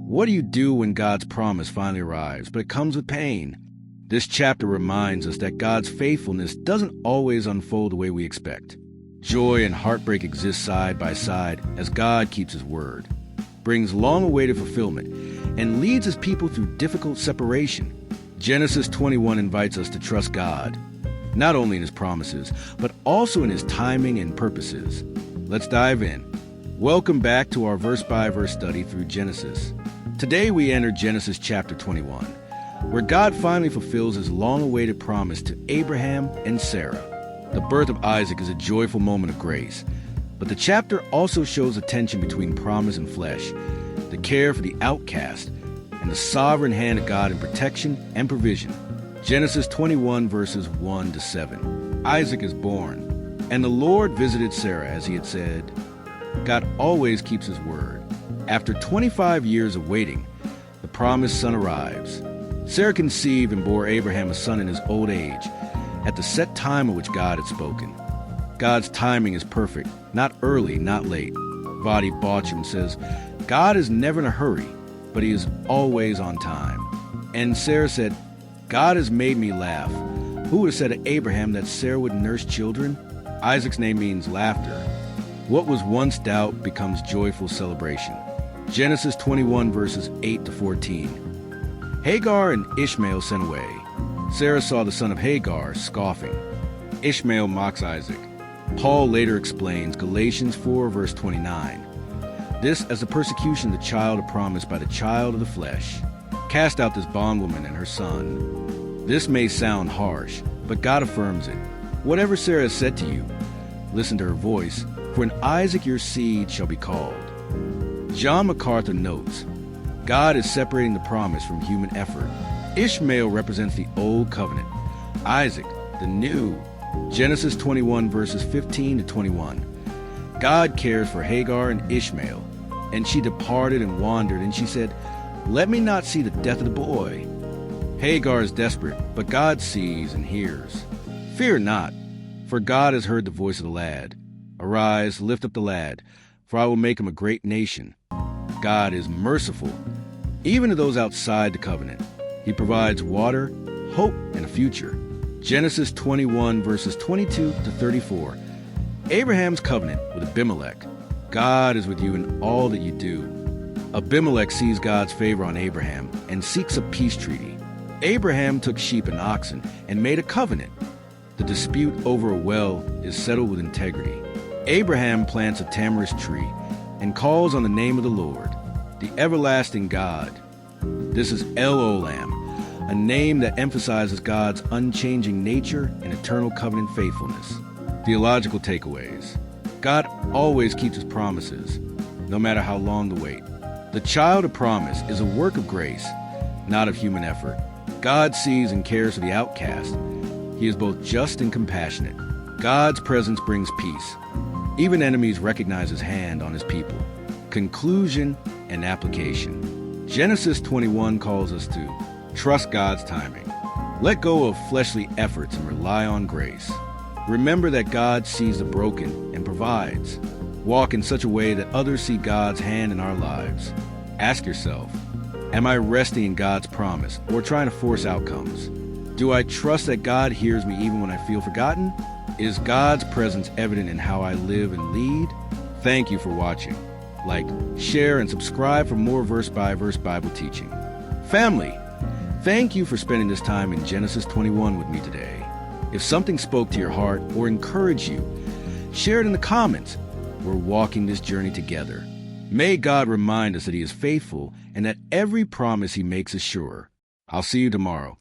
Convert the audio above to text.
What do you do when God's promise finally arrives, but it comes with pain? This chapter reminds us that God's faithfulness doesn't always unfold the way we expect. Joy and heartbreak exist side by side as God keeps His word, brings long-awaited fulfillment, and leads His people through difficult separation. Genesis 21 invites us to trust God, not only in His promises, but also in His timing and purposes. Let's dive in. Welcome back to our verse-by-verse study through Genesis. Today we enter Genesis chapter 21, where God finally fulfills His long-awaited promise to Abraham and Sarah. The birth of Isaac is a joyful moment of grace, but the chapter also shows a tension between promise and flesh, the care for the outcast, and the sovereign hand of God in protection and provision. Genesis 21 verses 1 to 7. Isaac is born, and the Lord visited Sarah as He had said. God always keeps His word. After 25 years of waiting, the promised son arrives. Sarah conceived and bore Abraham a son in his old age, at the set time at which God had spoken. God's timing is perfect, not early, not late. Vadi Baucham says, God is never in a hurry, but He is always on time. And Sarah said, God has made me laugh. Who would have said to Abraham that Sarah would nurse children? Isaac's name means laughter. What was once doubt becomes joyful celebration. Genesis 21 verses 8 to 14. Hagar and Ishmael sent away. Sarah saw the son of Hagar, scoffing. Ishmael mocks Isaac. Paul later explains Galatians 4 verse 29. This as the persecution of the child of promise by the child of the flesh. Cast out this bondwoman and her son. This may sound harsh, but God affirms it. Whatever Sarah has said to you, listen to her voice, for in Isaac your seed shall be called. John MacArthur notes, God is separating the promise from human effort. Ishmael represents the old covenant, Isaac, the new. Genesis 21 verses 15 to 21. God cares for Hagar and Ishmael, and she departed and wandered, and she said, let me not see the death of the boy. Hagar is desperate, but God sees and hears. Fear not, for God has heard the voice of the lad. Arise, lift up the lad, for I will make him a great nation. God is merciful, even to those outside the covenant. He provides water, hope, and a future. Genesis 21 verses 22 to 34. Abraham's covenant with Abimelech. God is with you in all that you do. Abimelech sees God's favor on Abraham and seeks a peace treaty. Abraham took sheep and oxen and made a covenant. The dispute over a well is settled with integrity. Abraham plants a tamarisk tree and calls on the name of the Lord, the everlasting God. This is El Olam, a name that emphasizes God's unchanging nature and eternal covenant faithfulness. Theological takeaways. God always keeps His promises, no matter how long the wait. The child of promise is a work of grace, not of human effort. God sees and cares for the outcast. He is both just and compassionate. God's presence brings peace. Even enemies recognize His hand on His people. Conclusion and application. Genesis 21 calls us to trust God's timing. Let go of fleshly efforts and rely on grace. Remember that God sees the broken and provides. Walk in such a way that others see God's hand in our lives. Ask yourself, am I resting in God's promise or trying to force outcomes? Do I trust that God hears me even when I feel forgotten? Is God's presence evident in how I live and lead? Thank you for watching. Like, share, and subscribe for more verse-by-verse Bible teaching. Family, thank you for spending this time in Genesis 21 with me today. If something spoke to your heart or encouraged you, share it in the comments. We're walking this journey together. May God remind us that He is faithful and that every promise He makes is sure. I'll see you tomorrow.